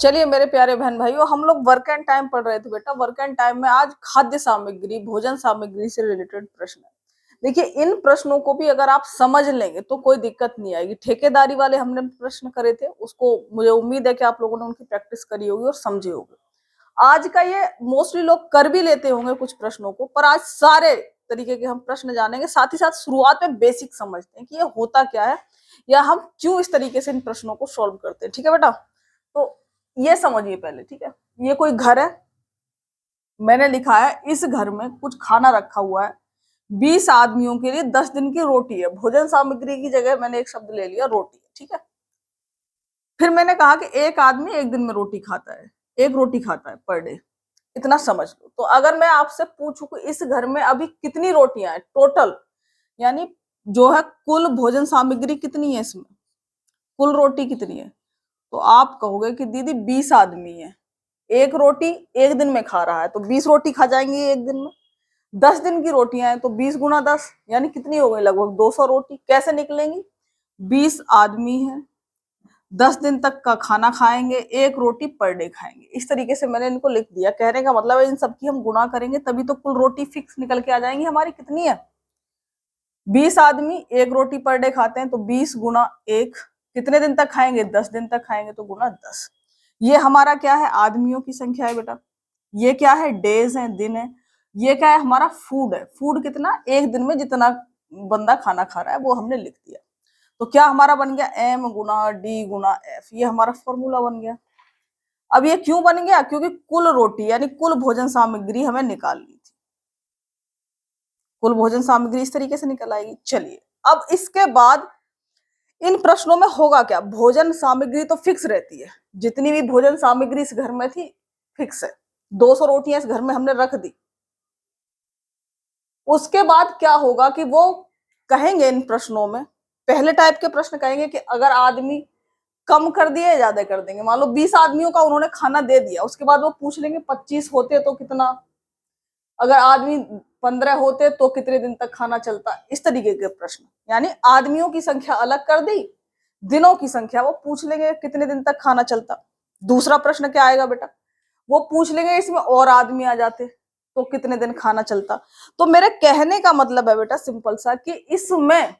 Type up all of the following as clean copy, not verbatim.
चलिए मेरे प्यारे बहन भाइयों, हम लोग वर्क एंड टाइम पढ़ रहे थे बेटा। वर्क एंड टाइम में आज खाद्य सामग्री, भोजन सामग्री से रिलेटेड प्रश्न है। देखिए, इन प्रश्नों को भी अगर आप समझ लेंगे तो कोई दिक्कत नहीं आएगी। ठेकेदारी वाले हमने प्रश्न करे थे, उसको मुझे उम्मीद है कि आप लोगों ने उनकी प्रैक्टिस करी होगी और समझे होंगे। आज का ये मोस्टली लोग कर भी लेते होंगे कुछ प्रश्नों को, पर आज सारे तरीके के हम प्रश्न जानेंगे। साथ ही साथ शुरुआत में बेसिक समझते हैं कि ये होता क्या है या हम क्यों इस तरीके से इन प्रश्नों को सॉल्व करते हैं। ठीक है बेटा, तो ये समझिए पहले। ठीक है, ये कोई घर है, मैंने लिखा है इस घर में कुछ खाना रखा हुआ है, 20 आदमियों के लिए 10 दिन की रोटी है। भोजन सामग्री की जगह मैंने एक शब्द ले लिया, रोटी। ठीक है, फिर मैंने कहा कि एक आदमी एक दिन में रोटी खाता है, एक रोटी खाता है पर डे। इतना समझ लो। तो अगर मैं आपसे पूछूं कि इस घर में अभी कितनी रोटियां हैं टोटल, यानी जो है कुल भोजन सामग्री कितनी है, इसमें कुल रोटी कितनी है, तो आप कहोगे कि दीदी 20 आदमी है, एक रोटी एक दिन में खा रहा है, तो 20 रोटी खा जाएंगे एक दिन में। 10 दिन की रोटियां हैं तो 20 गुना 10 यानी कितनी हो गई, लगभग 200 रोटी। कैसे निकलेंगी, 20 आदमी है, 10 दिन तक का खाना खाएंगे, एक रोटी पर डे खाएंगे। इस तरीके से मैंने इनको लिख दिया। कहने का मतलब है इन सबकी हम गुणा करेंगे तभी तो कुल रोटी फिक्स निकल के आ जाएंगी हमारी। कितनी है, 20 आदमी एक रोटी पर डे खाते हैं, तो 20 गुना एक, कितने दिन तक खाएंगे, 10 दिन तक खाएंगे, तो गुना 10। ये हमारा क्या है, आदमियों की संख्या है बेटा। ये क्या है, डेज है, दिन है। ये क्या है, हमारा फूड है। फूड कितना, एक दिन में जितना बंदा खाना खा रहा है वो हमने लिख दिया। तो क्या हमारा बन गया, एम गुना डी गुना एफ। ये हमारा फॉर्मूला बन गया। अब ये क्यों बन गया, क्योंकि कुल रोटी यानी कुल भोजन सामग्री हमें निकालनी थी। कुल भोजन सामग्री इस तरीके से निकल आएगी। चलिए, अब इसके बाद इन प्रश्नों में होगा क्या, भोजन सामग्री तो फिक्स रहती है। जितनी भी भोजन सामग्री इस घर में थी फिक्स है। 200 रोटियां इस घर में हमने रख दी। उसके बाद क्या होगा कि वो कहेंगे इन प्रश्नों में, पहले टाइप के प्रश्न कहेंगे कि अगर आदमी कम कर दिए, ज्यादा कर देंगे। मान लो 20 आदमियों का उन्होंने खाना दे दिया, उसके बाद वो पूछ लेंगे 25 होते तो कितना, अगर आदमी 15 होते तो कितने दिन तक खाना चलता। इस तरीके के प्रश्न, यानी आदमियों की संख्या अलग कर दी, दिनों की संख्या वो पूछ लेंगे कितने दिन तक खाना चलता। दूसरा प्रश्न क्या आएगा बेटा, वो पूछ लेंगे इसमें और आदमी आ जाते तो कितने दिन खाना चलता। तो मेरे कहने का मतलब है बेटा सिंपल सा कि इसमें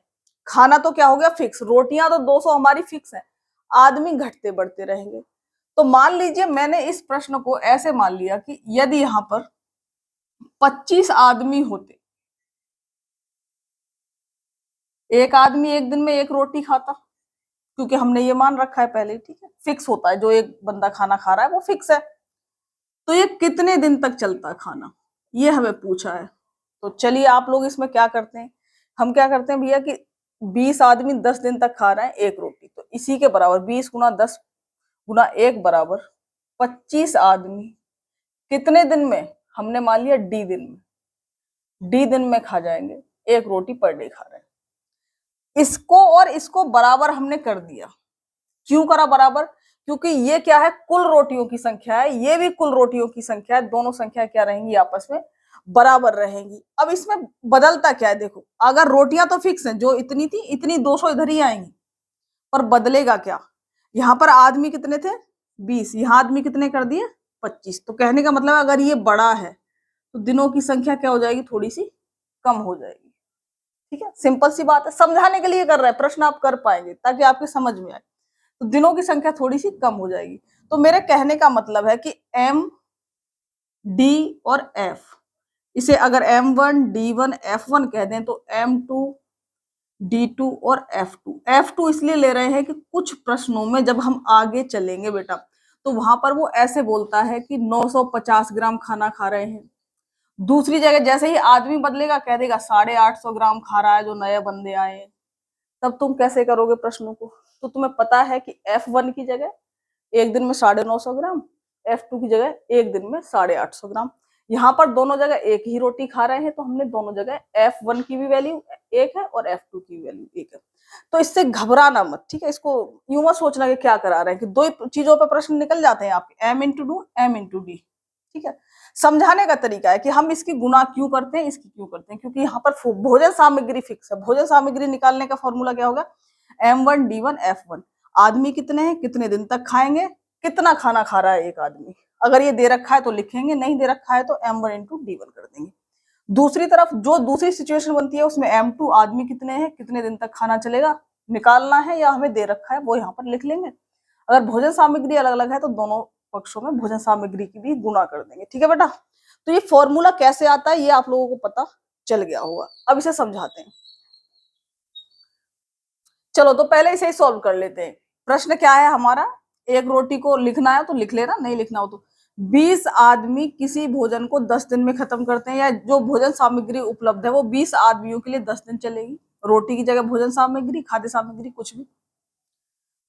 खाना तो क्या हो गया, फिक्स। रोटियां तो 200 हमारी फिक्स है, आदमी घटते बढ़ते रहेंगे। तो मान लीजिए मैंने इस प्रश्न को ऐसे मान लिया कि यदि यहां पर 25 आदमी होते, एक आदमी एक दिन में एक रोटी खाता, क्योंकि हमने ये मान रखा है पहले। ठीक है, फिक्स होता है, जो एक बंदा खाना खा रहा है वो फिक्स है। तो ये कितने दिन तक चलता है खाना, ये हमें पूछा है। तो चलिए आप लोग इसमें क्या करते हैं, हम क्या करते हैं भैया कि 20 आदमी 10 दिन तक खा रहे हैं एक रोटी, तो इसी के बराबर 20 गुना 10 गुना 1 बराबर 25 आदमी कितने दिन में, हमने मान लिया डी दिन में, डी दिन में खा जाएंगे, एक रोटी पर डे खा रहे हैं। इसको और इसको बराबर हमने कर दिया। क्यों करा बराबर, क्योंकि ये क्या है, कुल रोटियों की संख्या है, ये भी कुल रोटियों की संख्या है। दोनों संख्या क्या रहेंगी, आपस में बराबर रहेंगी। अब इसमें बदलता क्या है, देखो, अगर रोटियां तो फिक्स हैं, जो इतनी थी इतनी 200 इधर ही आएंगी, पर बदलेगा क्या, यहाँ पर आदमी कितने थे 20, यहाँ आदमी कितने कर दिए 25। तो कहने का मतलब अगर ये बड़ा है तो दिनों की संख्या क्या हो जाएगी, थोड़ी सी कम हो जाएगी। ठीक है, सिंपल सी बात है, समझाने के लिए कर रहा है प्रश्न, आप कर पाएंगे ताकि आपके समझ में आए। तो दिनों की संख्या थोड़ी सी कम हो जाएगी। तो मेरे कहने का मतलब है कि एम डी और एफ, इसे अगर M1 D1 F1 कह दें तो M2 D2 और F2। F2 इसलिए ले रहे हैं कि कुछ प्रश्नों में जब हम आगे चलेंगे बेटा, तो वहां पर वो ऐसे बोलता है कि 950 ग्राम खाना खा रहे हैं। दूसरी जगह जैसे ही आदमी बदलेगा कह देगा 850 ग्राम खा रहा है जो नए बंदे आए हैं। तब तुम कैसे करोगे प्रश्नों को, तो तुम्हें पता है कि F1 की जगह एक दिन में 950 ग्राम, F2 की जगह एक दिन में 850 ग्राम। यहाँ पर दोनों जगह एक ही रोटी खा रहे हैं, तो हमने दोनों जगह F1 की भी वैल्यू एक है और F2 की वैल्यू एक है। तो इससे घबराना मत। ठीक है, इसको यूं मत सोचना कि क्या करा रहे हैं, कि दो चीजों पर प्रश्न निकल जाते हैं आपके, M into do M into D. ठीक है, समझाने का तरीका है कि हम इसकी गुणा क्यों करते हैं, इसकी क्यों करते हैं, क्योंकि यहाँ पर भोजन सामग्री फिक्स है। भोजन सामग्री निकालने का फॉर्मूला क्या होगा, M1 D1 F1। आदमी कितने हैं, कितने दिन तक खाएंगे, कितना खाना खा रहा है एक आदमी। अगर ये दे रखा है तो लिखेंगे, नहीं दे रखा है तो m1 इंटू d1 कर देंगे। दूसरी तरफ जो दूसरी सिचुएशन बनती है उसमें m2 आदमी कितने हैं, कितने दिन तक खाना चलेगा निकालना है, या हमें दे रखा है वो यहाँ पर लिख लेंगे। अगर भोजन सामग्री अलग अलग है तो दोनों पक्षों में भोजन सामग्री की भी गुणा कर देंगे। ठीक है बेटा, तो ये फॉर्मूला कैसे आता है ये आप लोगों को पता चल गया होगा। अब इसे समझाते हैं। चलो तो पहले इसे सॉल्व कर लेते हैं। प्रश्न क्या है हमारा, एक रोटी को लिखना है तो लिख लेना, नहीं लिखना हो तो 20 आदमी किसी भोजन को 10 दिन में खत्म करते हैं, या जो भोजन सामग्री उपलब्ध है वो 20 आदमियों के लिए 10 दिन चलेगी। रोटी की जगह भोजन सामग्री, खाद्य सामग्री कुछ भी।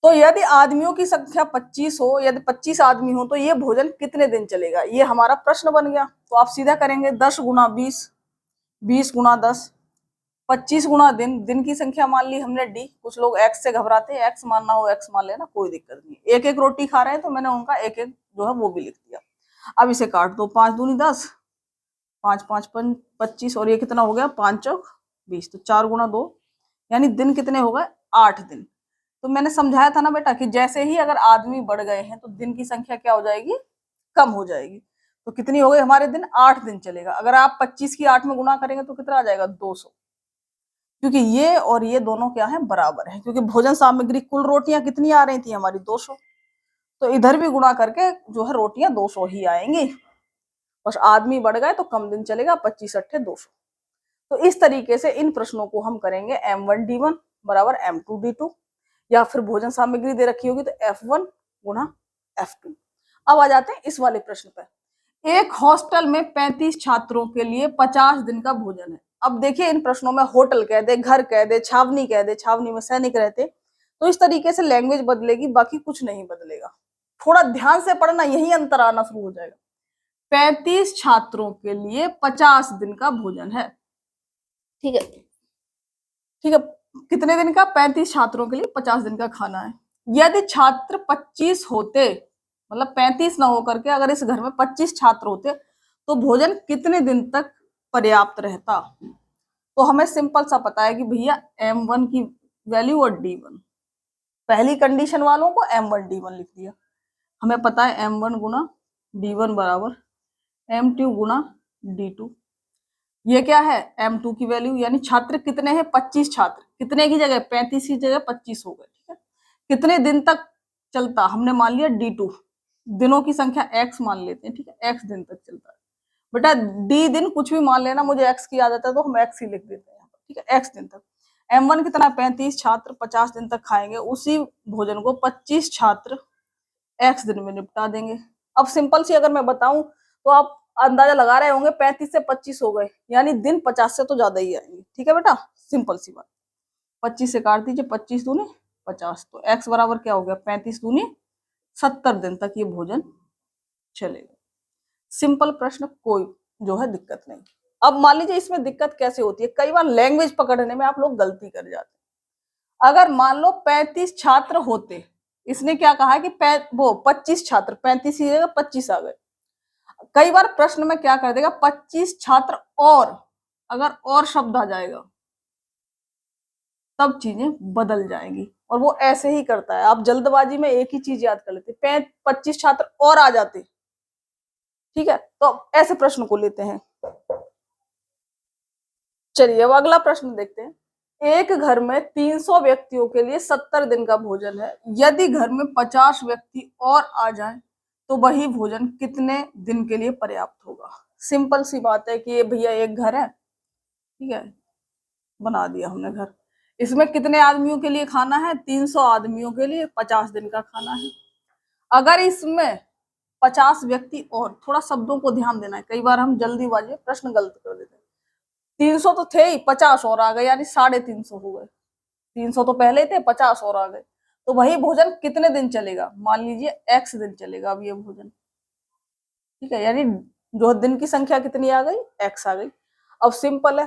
तो यदि आदमियों की संख्या 25 हो, यदि 25 आदमी हो तो ये भोजन कितने दिन चलेगा, ये हमारा प्रश्न बन गया। तो आप सीधा करेंगे 10 गुना 20, 20 गुना 10, 25 गुना दिन, दिन की संख्या मान ली हमने डी। कुछ लोग एक्स से घबराते हैं, एक्स मानना हो एक्स मान लेना, कोई दिक्कत नहीं। एक एक रोटी खा रहे हैं तो मैंने उनका एक एक जो है वो भी लिख दिया। अब इसे काट दो, 5 दूनी 10, 5 5 25, और ये कितना हो गया 5 चौक 20, तो 4 गुना 2, यानी दिन कितने हो गए 8 दिन। तो मैंने समझाया था ना बेटा कि जैसे ही अगर आदमी बढ़ गए हैं तो दिन की संख्या क्या हो जाएगी, कम हो जाएगी। तो कितनी हो गई हमारे दिन, 8 दिन चलेगा। अगर आप 25 की 8 में गुना करेंगे तो कितना आ जाएगा 200, क्योंकि ये और ये दोनों क्या है बराबर है, क्योंकि भोजन सामग्री कुल रोटियां कितनी आ रही थी हमारी 200, तो इधर भी गुणा करके जो है रोटियां 200 ही आएंगी। और आदमी बढ़ गए तो कम दिन चलेगा, 25 अट्ठे 200। तो इस तरीके से इन प्रश्नों को हम करेंगे m1 d1 बराबर m2 d2, या फिर भोजन सामग्री दे रखी होगी तो f1 गुना f2। अब आ जाते हैं इस वाले प्रश्न पर। एक हॉस्टल में 35 छात्रों के लिए 50 दिन का भोजन है। अब देखिए इन प्रश्नों में होटल कह दे, घर कह दे, छावनी कह दे, छावनी में सैनिक रहते, तो इस तरीके से लैंग्वेज बदलेगी, बाकी कुछ नहीं बदलेगा। थोड़ा ध्यान से पढ़ना, यही अंतर आना शुरू हो जाएगा। 35 छात्रों के लिए 50 दिन का भोजन है। ठीक है, ठीक है, कितने दिन का, 35 छात्रों के लिए 50 दिन का खाना है। यदि छात्र 25 होते, मतलब 35 ना होकर के अगर इस घर में 25 छात्र होते तो भोजन कितने दिन तक पर्याप्त रहता। तो हमें सिंपल सा पता है कि भैया m1 की वैल्यू और d1, पहली कंडीशन वालों को m1 d1 लिख दिया। हमें पता है m1 गुना d1 बराबर m2 गुना d2। ये क्या है m2 की वैल्यू, यानी छात्र कितने हैं 25 छात्र, कितने की जगह 35 की जगह 25 हो गए। ठीक है, कितने दिन तक चलता, हमने मान लिया d2, दिनों की संख्या x मान लेते हैं। ठीक है, x दिन तक चलता है बेटा, d दिन कुछ भी मान लेना, मुझे x की आदत है तो हम x ही लिख देते हैं। ठीक है, x दिन तक। m1 कितना 35 छात्र 50 दिन तक खाएंगे, उसी भोजन को 25 छात्र x दिन में निपटा देंगे। अब सिंपल सी अगर मैं बताऊं तो आप अंदाजा लगा रहे होंगे 35 से 25 हो गए, यानी दिन 50 से तो ज्यादा ही आएंगे। ठीक है बेटा, सिंपल सी बात। 25 से काट दीजिए, 25 दूनी 50, तो x बराबर क्या हो गया 35 दूनी 70 दिन तक ये भोजन चलेगा। सिंपल प्रश्न, कोई जो है दिक्कत नहीं। अब मान लीजिए इसमें दिक्कत कैसे होती है, कई बार लैंग्वेज पकड़ने में आप लोग गलती कर जाते हैं। अगर मान लो 35 छात्र होते, इसने क्या कहा कि वो 25 छात्र, 35 की जगह 25 आ गए। कई बार प्रश्न में क्या कर देगा 25 छात्र, और अगर और शब्द आ जाएगा तब चीजें बदल जाएंगी, और वो ऐसे ही करता है। आप जल्दबाजी में एक ही चीज याद कर लेते, 25 छात्र और आ जाते। ठीक है, तो ऐसे प्रश्न को लेते हैं। चलिए अब अगला प्रश्न देखते हैं। एक घर में 300 व्यक्तियों के लिए 70 दिन का भोजन है। यदि घर में 50 व्यक्ति और आ जाएं तो वही भोजन कितने दिन के लिए पर्याप्त होगा। सिंपल सी बात है कि ये भैया एक घर है, ठीक है, बना दिया हमने घर, इसमें कितने आदमियों के लिए खाना है 300 आदमियों के लिए 50 दिन का खाना है। अगर इसमें 50 व्यक्ति, और थोड़ा शब्दों को ध्यान देना है, कई बार हम जल्दीबाजी प्रश्न गलत कर देते हैं। 300 तो थे ही, 50 और आ गए, यानी 350 हो गए। 300 तो पहले थे, 50 और आ गए, तो वही भोजन कितने दिन चलेगा, मान लीजिए x दिन चलेगा अब ये भोजन। ठीक है, यानी जो दिन की संख्या कितनी आ गई x आ गई। अब सिंपल है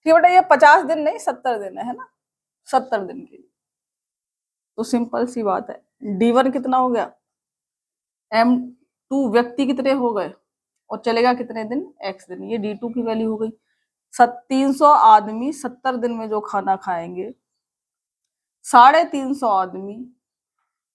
कि बेटा ये 50 दिन नहीं 70 दिन है ना, 70 दिन के लिए। तो सिंपल सी बात है, d1 कितना हो गया, m2 व्यक्ति कितने हो गए, और चलेगा कितने दिन x दिन, ये d2 की वैल्यू हो गई। 300 आदमी 70 दिन में जो खाना खाएंगे, 350 आदमी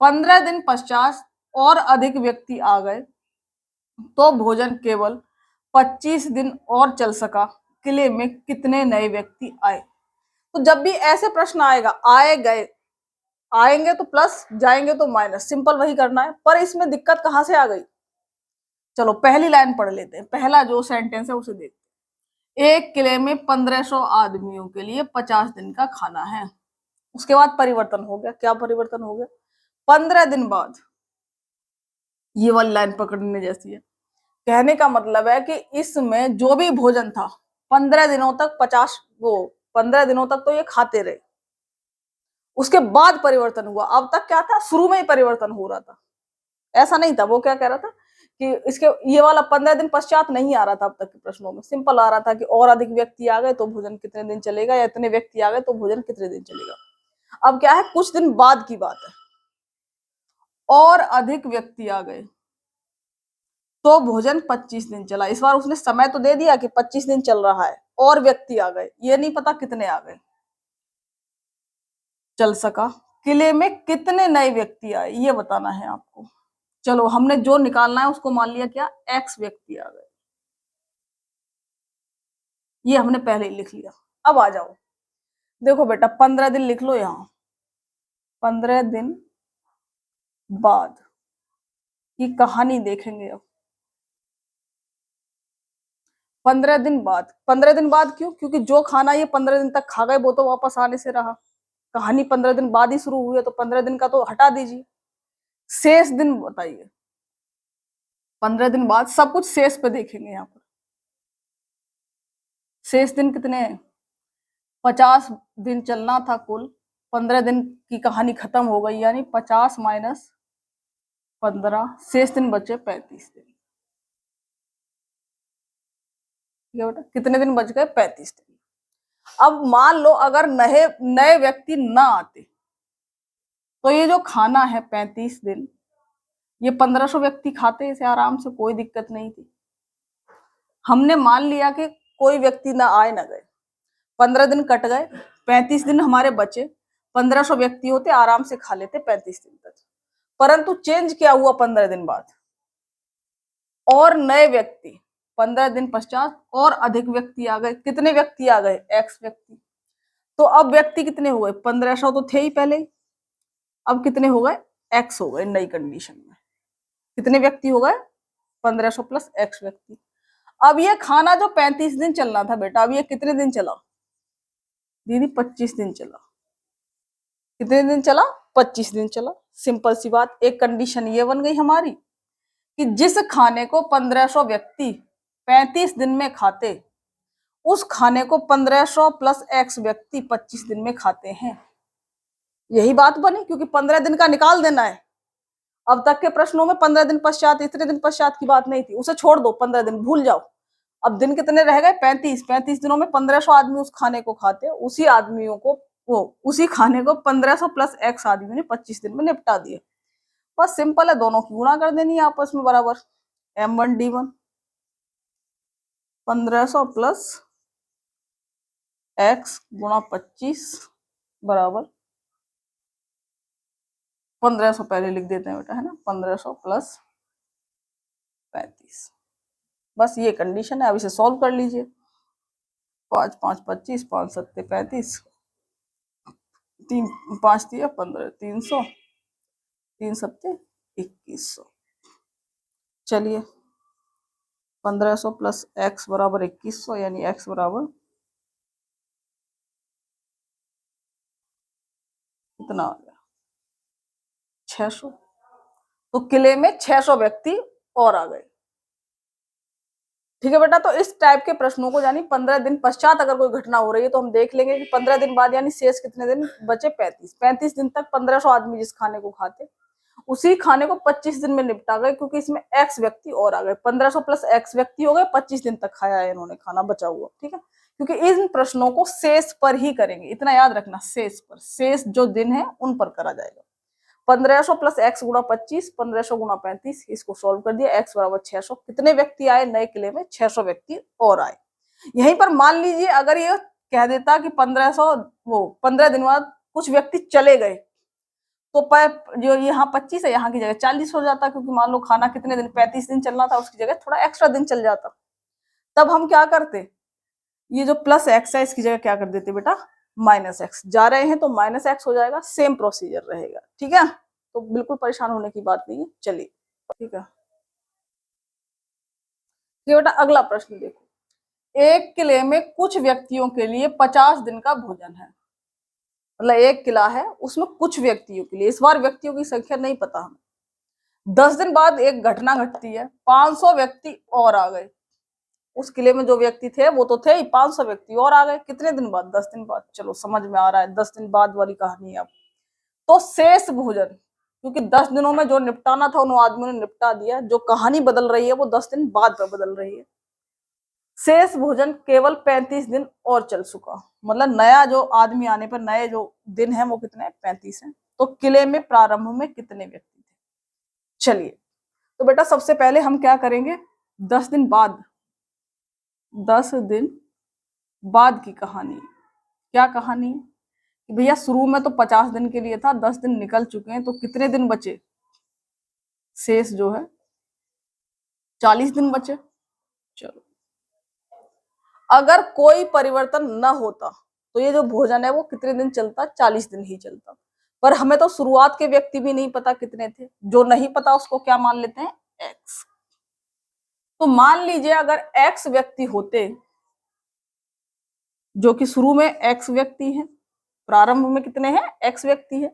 15 दिन पश्चात और अधिक व्यक्ति आ गए तो भोजन केवल 25 दिन और चल सका। किले में कितने नए व्यक्ति आए? तो जब भी ऐसे प्रश्न आएगा, आए गए, आएंगे तो प्लस, जाएंगे तो माइनस, सिंपल वही करना है। पर इसमें दिक्कत कहां से आ गई? चलो पहली लाइन पढ़ लेते हैं, पहला जो सेंटेंस है उसे देखते हैं। एक किले में 1500 आदमियों के लिए 50 दिन का खाना है। उसके बाद परिवर्तन हो गया। क्या परिवर्तन हो गया? 15 दिन बाद, ये वाली लाइन पकड़ने जैसी है। कहने का मतलब है कि इसमें जो भी भोजन था 15 दिनों तक 15 दिनों तक तो ये खाते रहे। उसके बाद परिवर्तन हुआ। अब तक क्या था? शुरू में ही परिवर्तन हो रहा था, ऐसा नहीं था। वो क्या कह रहा था कि इसके ये वाला 15 दिन पश्चात नहीं आ रहा था अब तक के प्रश्नों में। सिंपल आ रहा था कि और अधिक व्यक्ति आ गए तो भोजन कितने दिन चलेगा, या इतने व्यक्ति आ गए तो भोजन कितने दिन चलेगा। अब क्या है, कुछ दिन बाद की बात है। और अधिक व्यक्ति आ गए तो भोजन 25 दिन चला। इस बार उसने समय तो दे दिया कि 25 दिन चल रहा है, और व्यक्ति आ गए, ये नहीं पता कितने आ गए, चल सका। किले में कितने नए व्यक्ति आए ये बताना है आपको। चलो हमने जो निकालना है उसको मान लिया क्या, एक्स व्यक्ति आ गए, ये हमने पहले ही लिख लिया। अब आ जाओ, देखो बेटा 15 दिन लिख लो यहां। 15 दिन बाद की कहानी देखेंगे अब। 15 दिन बाद, 15 दिन बाद क्यों? क्योंकि जो खाना ये 15 दिन तक खा गए वो तो वापस आने से रहा। कहानी 15 दिन बाद ही शुरू हुई है, तो 15 दिन का तो हटा दीजिए। शेष दिन बताइए। 15 दिन बाद सब कुछ शेष पे देखेंगे यहाँ पर। शेष दिन कितने हैं? 50 दिन चलना था कुल, 15 दिन की कहानी खत्म हो गई, यानी 50 माइनस 15, शेष दिन बचे 35 दिन। ठीक है बेटा, कितने दिन बच गए? 35 दिन। अब मान लो अगर नए नए व्यक्ति ना आते तो ये जो खाना है 35 दिन, ये 1500 व्यक्ति खाते इसे आराम से, कोई दिक्कत नहीं थी। हमने मान लिया कि कोई व्यक्ति ना आए ना गए, 15 दिन कट गए, 35 दिन हमारे बचे, 1500 व्यक्ति होते आराम से खा लेते 35 दिन तक। परंतु चेंज क्या हुआ 15 दिन बाद? और नए व्यक्ति, 15 दिन पश्चात और अधिक व्यक्ति आ गए। कितने व्यक्ति आ गए? एक्स व्यक्ति। तो अब व्यक्ति कितने हुए? 1500 तो थे ही पहले ही, अब कितने हो गए? एक्स हो गए। नई कंडीशन में कितने व्यक्ति हो गए? 1500 प्लस एक्स व्यक्ति। अब ये खाना जो 35 दिन चलना था बेटा, अब ये कितने दिन चला दीदी? 25 दिन चला। कितने दिन चला? 25 दिन चला। सिंपल सी बात, एक कंडीशन ये बन गई हमारी कि जिस खाने को 1500 व्यक्ति 35 दिन में खाते, उस खाने को 1500 प्लस एक्स व्यक्ति 25 दिन में खाते हैं। यही बात बनी, क्योंकि 15 दिन का निकाल देना है। अब तक के प्रश्नों में 15 दिन पश्चात, इतने दिन पश्चात की बात नहीं थी, उसे छोड़ दो, 15 दिन भूल जाओ। अब दिन कितने रह गए? 35। 35 दिनों में 1500 आदमी उस खाने को खाते, उसी आदमियों को वो उसी खाने को 1500 प्लस एक्स आदमी ने 25 दिन में निपटा दिया। बस सिंपल है, दोनों की गुणा कर देनी है आपस में बराबर। M1D1 1500 प्लस एक्स गुणा 25 बराबर 1500 पहले लिख देते हैं बेटा, है ना, 1500 प्लस 35। बस ये कंडीशन है। अब इसे सॉल्व कर लीजिए। 5 5 25, 5 7 35, 3 5 दिया 15, 300, 3 7 2100। चलिए 1500 प्लस एक्स बराबर 2100, यानी एक्स बराबर कितना आ गया? 600। तो किले में 600 व्यक्ति और आ गए। ठीक है बेटा, तो इस टाइप के प्रश्नों को, यानी 15 दिन पश्चात अगर कोई घटना हो रही है तो हम देख लेंगे कि 15 दिन बाद, यानी शेष कितने दिन बचे? 35। 35 दिन तक 1500 आदमी जिस खाने को खाते, उसी खाने को 25 दिन में निपटा गए, क्योंकि इसमें एक्स व्यक्ति और आ गए। 1500 प्लस एक्स व्यक्ति हो गए, 25 दिन तक खाया है इन्होंने खाना बचा हुआ। ठीक है, क्योंकि इन प्रश्नों को शेष पर ही करेंगे, इतना याद रखना, शेष पर, शेष जो दिन है उन पर करा जाएगा। 1500 प्लस एक्स गुणा 25, 1500 गुणा 35, इसको सॉल्व कर दिया। एक्स बराबर 600। कितने व्यक्ति आए नए किले में? 600 व्यक्ति और आए। यहीं पर मान लीजिए अगर ये कह देता कि 1500 वो 15 दिन बाद कुछ व्यक्ति चले गए, तो जो यहाँ 25 है, यहाँ की जगह 40 हो जाता, क्योंकि मान लो खाना कितने दिन, 35 दिन चलना था, उसकी जगह थोड़ा एक्स्ट्रा दिन चल जाता। तब हम क्या करते, ये जो प्लस एक्स है इसकी जगह क्या कर देते बेटा, माइनस एक्स। जा रहे हैं तो माइनस एक्स हो जाएगा, सेम प्रोसीजर रहेगा। ठीक है, तो बिल्कुल परेशान होने की बात नहीं है। चलिए ठीक है, ये बेटा अगला प्रश्न देखो, एक किले में कुछ व्यक्तियों के लिए 50 दिन का भोजन है। मतलब एक किला है, उसमें कुछ व्यक्तियों के लिए, इस बार व्यक्तियों की संख्या नहीं पता हमें। 10 दिन बाद एक घटना घटती है, 500 व्यक्ति और आ गए। उस किले में जो व्यक्ति थे वो तो थे ही, 500 व्यक्ति और आ गए। कितने दिन बाद, 10 दिन बाद। चलो समझ में आ रहा है, 10 दिन बाद वाली कहानी है अब। तो शेष भोजन, क्योंकि 10 दिनों में जो निपटाना था उन आदमियों ने निपटा दिया, जो कहानी बदल रही है वो 10 दिन बाद में बदल रही है। शेष भोजन केवल 35 दिन और चल चुका। मतलब नया जो आदमी आने पर नए जो दिन है वो कितने, 35 है। तो किले में प्रारंभ में कितने व्यक्ति थे। चलिए, तो बेटा सबसे पहले हम क्या करेंगे, 10 दिन बाद, 10 दिन बाद की कहानी। क्या कहानी है कि भैया शुरू में तो 50 दिन के लिए था, 10 दिन निकल चुके हैं, तो कितने दिन बचे, शेष जो है 40 दिन बचे। चलो, अगर कोई परिवर्तन न होता तो ये जो भोजन है वो कितने दिन चलता, 40 दिन ही चलता। पर हमें तो शुरुआत के व्यक्ति भी नहीं पता कितने थे, जो नहीं पता उसको क्या मान लेते हैं, एक्स। तो मान लीजिए अगर एक्स व्यक्ति होते, जो कि शुरू में एक्स व्यक्ति है, प्रारंभ में कितने हैं, एक्स व्यक्ति है,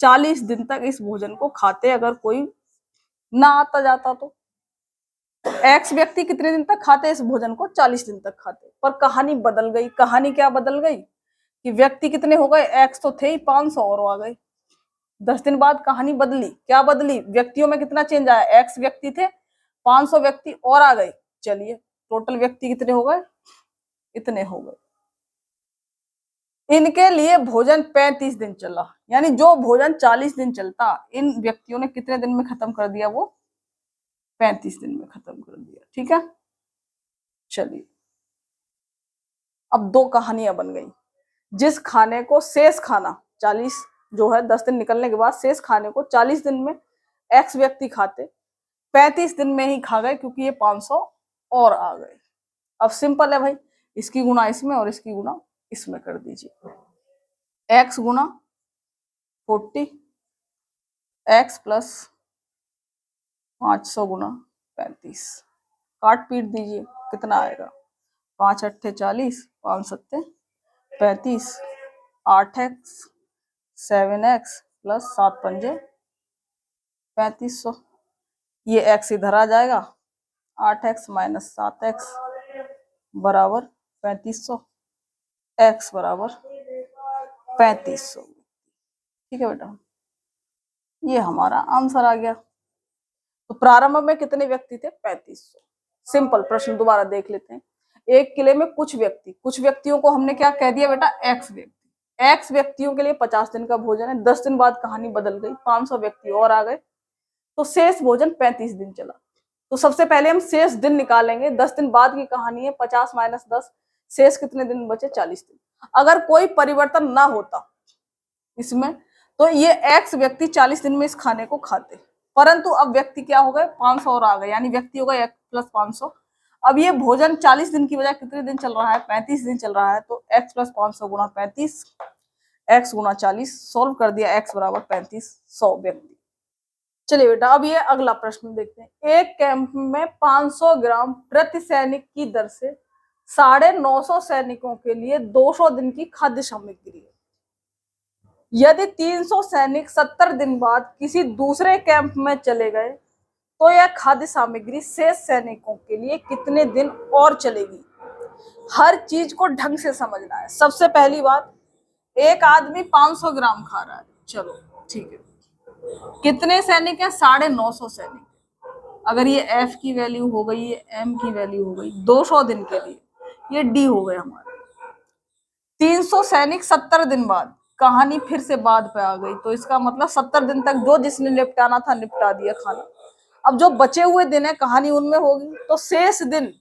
40 दिन तक इस भोजन को खाते, अगर कोई ना आता जाता तो एक्स व्यक्ति कितने दिन तक खाते इस भोजन को, 40 दिन तक खाते। पर कहानी बदल गई। कहानी क्या बदल गई कि व्यक्ति कितने हो गए, एक्स तो थे ही, 500 और आ गए। 10 दिन बाद कहानी बदली। क्या बदली, व्यक्तियों में कितना चेंज आया, एक्स व्यक्ति थे, 500 व्यक्ति और आ गए। चलिए, टोटल व्यक्ति कितने हो गए, इतने हो गए। इनके लिए भोजन 35 दिन चला, यानी जो भोजन 40 दिन चलता, इन व्यक्तियों ने कितने दिन में खत्म कर दिया, वो 35 दिन में खत्म कर दिया। ठीक है, चलिए अब दो कहानियां बन गई। जिस खाने को शेष खाना 40 जो है 10 दिन निकलने के बाद, शेष खाने को 40 दिन में एक्स व्यक्ति खाते, 35 दिन में ही खा गए, क्योंकि ये 500 और आ गए। अब सिंपल है भाई, इसकी गुना इसमें और इसकी गुना इसमें कर दीजिए। एक्स गुना 40, एक्स प्लस 500 गुना 35, काट पीट दीजिए, कितना आएगा, 5 अट्ठे 40, 5 सत्ते 35, 8x 7x प्लस 7 पंजे 3500। ये x इधर आ जाएगा, 8x माइनस 7x बराबर 3500, x बराबर 3500। ठीक है बेटा, ये हमारा आंसर आ गया। तो प्रारंभ में कितने व्यक्ति थे, 3500। सिंपल प्रश्न दोबारा देख लेते हैं। एक किले में कुछ व्यक्ति, कुछ व्यक्तियों को हमने क्या कह दिया बेटा, एक्स व्यक्ति। एक्स व्यक्तियों के लिए 50 दिन का भोजन है। 10 दिन बाद कहानी बदल गई, 500 व्यक्ति और आ गए, तो शेष भोजन 35 दिन चला। तो सबसे पहले हम शेष दिन निकालेंगे। 10 दिन बाद की कहानी है, 50 माइनस 10, शेष कितने दिन बचे, 40 दिन। अगर कोई परिवर्तन ना होता इसमें, तो ये एक्स व्यक्ति 40 दिन में इस खाने को खाते, परंतु अब व्यक्ति क्या हो गए, 500 और आ गए, यानी व्यक्ति हो गए एक्स प्लस 500। अब ये भोजन 40 दिन की बजाय कितने दिन चल रहा है, 35 दिन चल रहा है। तो एक्स प्लस 500 गुना 35, एक्स गुना 40, सोल्व कर दिया, एक्स बराबर 3500 व्यक्ति। चलिए बेटा, अब ये अगला प्रश्न देखते हैं। एक कैंप में 500 ग्राम प्रति सैनिक की दर से 950 सैनिकों के लिए 200 दिन की खाद्य सामग्री है। यदि 300 सैनिक 70 दिन बाद किसी दूसरे कैंप में चले गए, तो यह खाद्य सामग्री शेष सैनिकों के लिए कितने दिन और चलेगी। हर चीज को ढंग से समझना है। सबसे पहली बात, एक आदमी 500 ग्राम खा रहा है, चलो ठीक है, कितने सैनिक है, 950 सैनिक। अगर ये एफ की वैल्यू हो गई, ये एम की वैल्यू हो गई, 200 दिन के लिए, ये डी हो गए हमारे। 300 सैनिक 70 दिन बाद, कहानी फिर से बाद पे आ गई, तो इसका मतलब 70 दिन तक जो जिसने निपटाना था निपटा दिया खाना। अब जो बचे हुए दिन है कहानी उनमें होगी, तो शेष दिन,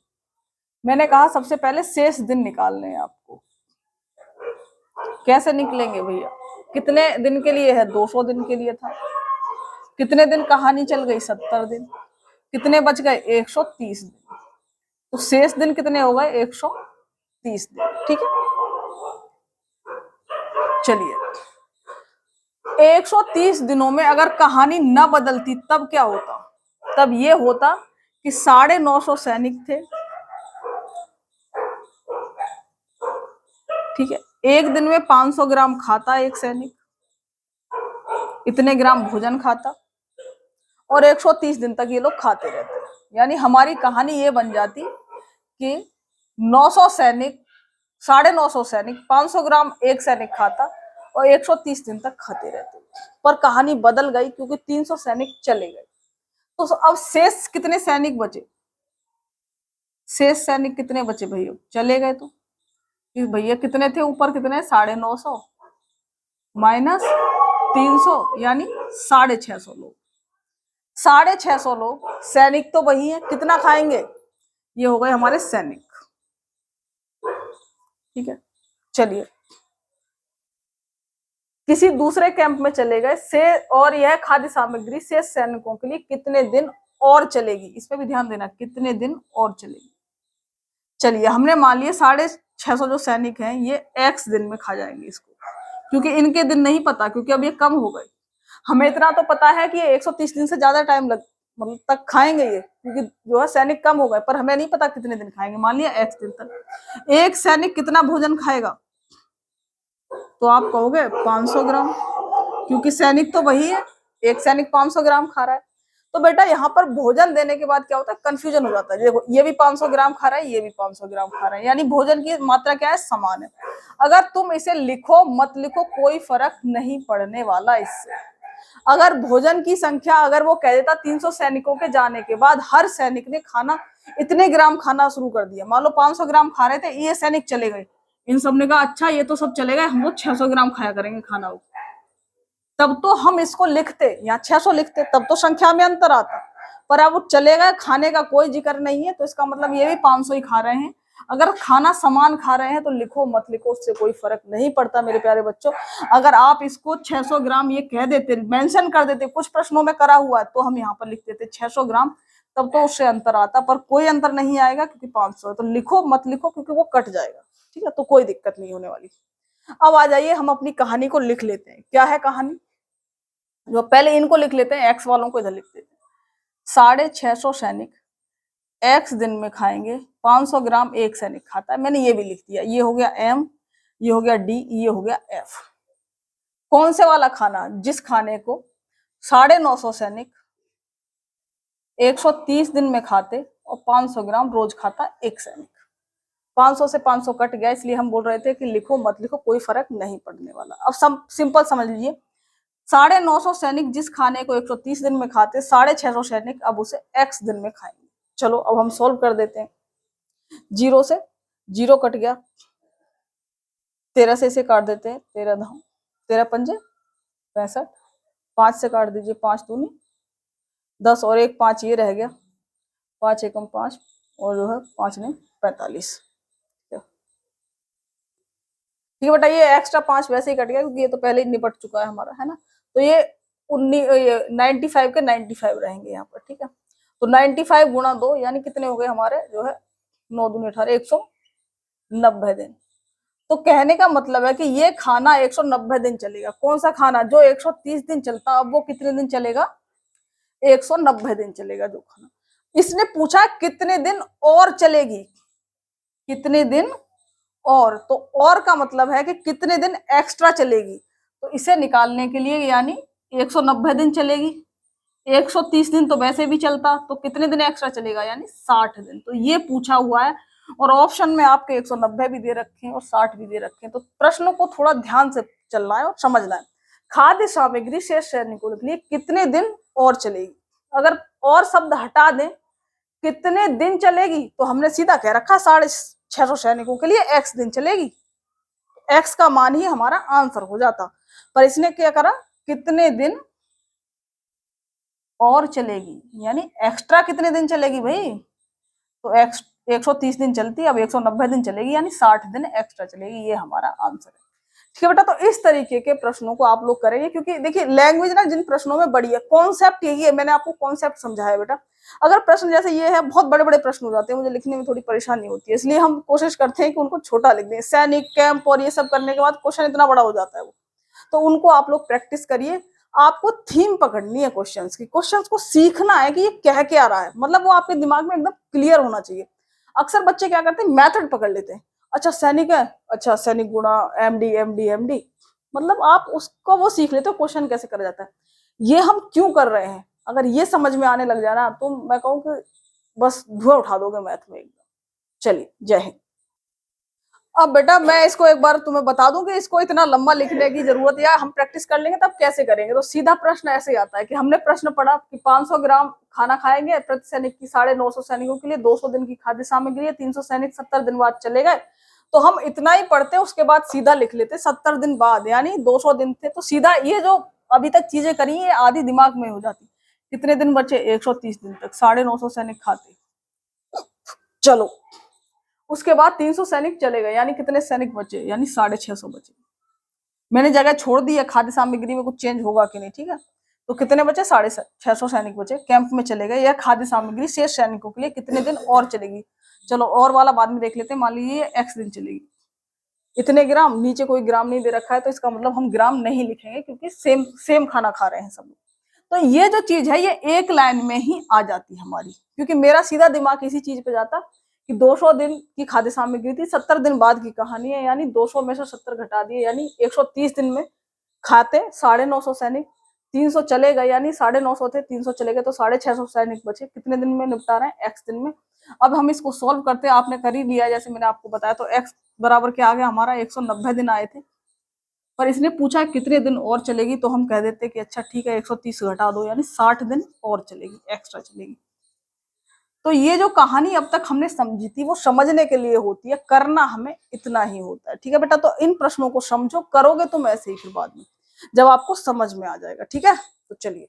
मैंने कहा सबसे पहले शेष दिन निकालने हैं आपको। कैसे निकलेंगे भैया, कितने दिन के लिए है? 200 दिन के लिए था। कितने दिन कहानी चल गई? 70 दिन। कितने बच गए? 130 दिन। तो शेष दिन कितने हो गए? 130 दिन। ठीक है, चलिए 130 दिनों में अगर कहानी न बदलती तब क्या होता? तब ये होता कि 950 सैनिक थे, ठीक है, एक दिन में 500 ग्राम खाता एक सैनिक, इतने ग्राम भोजन खाता, और 130 दिन तक ये लोग खाते रहते। यानी हमारी कहानी ये बन जाती कि 900 सैनिक, 950 सैनिक, 500 ग्राम एक सैनिक खाता और 130 दिन तक खाते रहते। पर कहानी बदल गई क्योंकि 300 सैनिक चले गए। तो अब शेष कितने सैनिक बचे? शेष सैनिक कितने बचे भैया? चले गए तो भैया कितने थे ऊपर? कितने? 950 माइनस 300 यानी 650 लोग। 650 लोग, सैनिक तो वही है, कितना खाएंगे? ये हो गए हमारे सैनिक। ठीक है, चलिए किसी दूसरे कैंप में चले गए से, और यह खाद्य सामग्री शेष सैनिकों के लिए कितने दिन और चलेगी? इस पे भी ध्यान देना, कितने दिन और चलेगी। चलिए हमने मान लिया 650 जो सैनिक हैं ये x दिन में खा जाएंगे इसको, क्योंकि इनके दिन नहीं पता, क्योंकि अब ये कम हो गए। हमें इतना तो पता है कि ये 130 दिन से ज्यादा टाइम मतलब तक खाएंगे ये, क्योंकि जो है सैनिक कम हो गए, पर हमें नहीं पता कितने दिन खाएंगे। मान लिया x दिन तक। एक सैनिक कितना भोजन खाएगा? तो आप कहोगे 500 ग्राम, क्योंकि सैनिक तो वही है, एक सैनिक 500 ग्राम खा रहा है। तो बेटा यहाँ पर भोजन देने के बाद क्या होता है? कंफ्यूजन हो जाता है। देखो ये भी 500 ग्राम खा रहा है, ये भी 500 ग्राम खा रहा है, यानी भोजन की मात्रा क्या है? समान है। अगर तुम इसे लिखो मत लिखो कोई फर्क नहीं पड़ने वाला इससे। अगर भोजन की संख्या अगर वो कह देता 300 सैनिकों के जाने के बाद हर सैनिक ने खाना इतने ग्राम खाना शुरू कर दिया, मान लो 500 ग्राम खा रहे थे, ये सैनिक चले गए, इन सब ने कहा अच्छा ये तो सब चले गए, हम लोग 600 ग्राम खाया करेंगे खाना, तब तो हम इसको लिखते या 600 लिखते, तब तो संख्या में अंतर आता। पर अब वो चले गए, खाने का कोई जिक्र नहीं है, तो इसका मतलब ये भी 500 ही खा रहे हैं। अगर खाना समान खा रहे हैं तो लिखो मत लिखो उससे कोई फर्क नहीं पड़ता मेरे प्यारे बच्चों। अगर आप इसको 600 ग्राम ये कह देते, मेंशन कर देते, कुछ प्रश्नों में करा हुआ है, तो हम यहाँ पर लिख देते 600 ग्राम, तब तो उससे अंतर आता, पर कोई अंतर नहीं आएगा क्योंकि 500 है। तो लिखो मत लिखो क्योंकि वो कट जाएगा, ठीक है, तो कोई दिक्कत नहीं होने वाली। अब आ जाइए हम अपनी कहानी को लिख लेते हैं। क्या है कहानी? जो पहले इनको लिख लेते हैं, एक्स वालों को इधर लिख देते हैं। 650 सैनिक एक्स दिन में खाएंगे, 500 ग्राम एक सैनिक खाता है, मैंने ये भी लिख दिया। ये हो गया एम, ये हो गया डी, ये हो गया एफ। कौन से वाला खाना? जिस खाने को 950 सैनिक 130 दिन में खाते और 500 ग्राम रोज खाता एक सैनिक। 500 से 500 कट गया, इसलिए हम बोल रहे थे कि लिखो मत लिखो कोई फर्क नहीं पड़ने वाला। अब सिंपल समझ लीजिए, 950 सैनिक जिस खाने को 130 दिन में खाते, 650 सैनिक अब उसे x दिन में खाएंगे। चलो अब हम सोल्व कर देते हैं। 0 से 0 कट गया, 13 से इसे काट देते हैं, 13 धाम 13 पंजे 65, 5 से काट दीजिए, 5 दूनी 10 और 1 5 ये रह गया, 5 एकम 5 और जो है 5 ने 45। ठीक है बेटा, ये एक्स्ट्रा 5 वैसे ही कट गया क्योंकि ये तो पहले ही निपट चुका है हमारा, है ना। तो ये 95 के 95 रहेंगे यहाँ पर, ठीक है। तो 95 गुणा 2 यानी कितने हो गए हमारे? जो है 9 दूनी 18, 190 दिन। तो कहने का मतलब है कि ये खाना 190 दिन चलेगा। कौन सा खाना? जो 130 दिन चलता, अब वो कितने दिन चलेगा? 190 दिन चलेगा जो खाना। इसने पूछा कितने दिन और चलेगी, कितने दिन और, तो और का मतलब है कि कितने दिन एक्स्ट्रा चलेगी। तो इसे निकालने के लिए यानी 190 दिन चलेगी, 130 दिन तो वैसे भी चलता, तो कितने दिन एक्स्ट्रा चलेगा? यानी 60 दिन। तो ये पूछा हुआ है, और ऑप्शन में आपके 190 भी दे रखे हैं और 60 भी दे रखे हैं। तो प्रश्नों को थोड़ा ध्यान से चलना है और समझना है। खाद्य सामग्री शेष सैनिकों के लिए कितने दिन और चलेगी। अगर और शब्द हटा दें, कितने दिन चलेगी, तो हमने सीधा कह रखा 650 सैनिकों के लिए x दिन चलेगी, x का मान ही हमारा आंसर हो जाता। पर इसने क्या करा? कितने दिन और चलेगी, यानी एक्स्ट्रा कितने दिन चलेगी भाई? तो 130 दिन चलती, अब 190 दिन चलेगी, यानी 60 दिन एक्स्ट्रा चलेगी, ये हमारा आंसर है। ठीक है बेटा, तो इस तरीके के प्रश्नों को आप लोग करेंगे, क्योंकि देखिए लैंग्वेज ना जिन प्रश्नों में बड़ी है, कॉन्सेप्ट यही है, मैंने आपको कॉन्सेप्ट समझाया बेटा। अगर प्रश्न जैसे ये है, बहुत बड़े बड़े प्रश्न हो जाते हैं, मुझे लिखने में थोड़ी परेशानी होती है, इसलिए हम कोशिश करते हैं कि उनको छोटा लिख दें। सैनिक कैंप और ये सब करने के बाद क्वेश्चन इतना बड़ा हो जाता है वो, तो उनको आप लोग प्रैक्टिस करिए। आपको थीम पकड़नी है क्वेश्चंस की, क्वेश्चंस को सीखना है कि ये कह क्या रहा है, मतलब वो आपके दिमाग में एकदम क्लियर होना चाहिए। अक्सर बच्चे क्या करते हैं, मेथड पकड़ लेते हैं। अच्छा सैनिक है, अच्छा सैनिक गुणा एमडी एमडी एमडी, मतलब आप उसको वो सीख लेते हो क्वेश्चन कैसे करा जाता है, ये हम क्यों कर रहे हैं। अगर ये समझ में आने लग जाए ना, तो मैं कहूँ कि बस धुआं उठा दोगे मैथ में एकदम। चलिए, जय हिंद। अब बेटा मैं इसको एक बार तुम्हें बता दूं कि इसको इतना लंबा लिखने की जरूरत, या हम प्रैक्टिस कर लेंगे तब कैसे करेंगे। तो सीधा प्रश्न ऐसे ही आता है कि हमने प्रश्न पढ़ा कि 500 ग्राम खाना खाएंगे प्रति सैनिक की, 950 सैनिकों के लिए 200 दिन की खाद्य सामग्री है, 300 सैनिक 70 दिन बाद चले गए। तो हम इतना ही पढ़ते, उसके बाद सीधा लिख लेते 70 दिन बाद, यानी 200 दिन थे, तो सीधा ये जो अभी तक चीजें करी है आधी दिमाग में हो जाती। कितने दिन बचे, 130 दिन तक 950 सैनिक खाते। चलो, उसके बाद 300 सैनिक चले गए, यानी कितने सैनिक बचे, यानी 650 बचे। मैंने जगह छोड़ दी है, खाद्य सामग्री में कुछ चेंज होगा कि नहीं, ठीक है। तो कितने बचे, 650 सैनिक बचे, कैंप में चले गए। यह खाद्य सामग्री शेष सैनिकों के लिए कितने दिन और चलेगी। चलो और वाला बाद में देख लेते हैं। मान लीजिए एक्स दिन चलेगी, इतने ग्राम, नीचे कोई ग्राम नहीं दे रखा है, तो इसका मतलब हम ग्राम नहीं लिखेंगे, क्योंकि सेम सेम खाना खा रहे हैं सब लोग। तो ये जो चीज है, ये एक लाइन में ही आ जाती है हमारी, क्योंकि मेरा सीधा दिमाग इसी चीज पे जाता कि 200 दिन की खाद्य सामग्री थी, 70 दिन बाद की कहानी है, यानी 200 में से 70 घटा दिए, यानी 130 दिन में खाते 950 सैनिक। 300 चले गए, यानी 950 थे, 300 चले गए, तो 650 सैनिक बचे। कितने दिन में निपटा रहे हैं, एक्स दिन में। अब हम इसको सोल्व करते हैं, आपने कर ही लिया जैसे मैंने आपको बताया। तो एक्स बराबर क्या आ गया हमारा, 190 दिन आए थे, पर इसने पूछा कितने दिन और चलेगी, तो हम कह देते कि अच्छा ठीक है 130 घटा दो, यानी 60 दिन और चलेगी, एक्स्ट्रा चलेगी। तो ये जो कहानी अब तक हमने समझी थी, वो समझने के लिए होती है, करना हमें इतना ही होता है, ठीक है बेटा। तो इन प्रश्नों को समझो, करोगे तुम ऐसे ही फिर बाद में, जब आपको समझ में आ जाएगा, ठीक है। तो चलिए।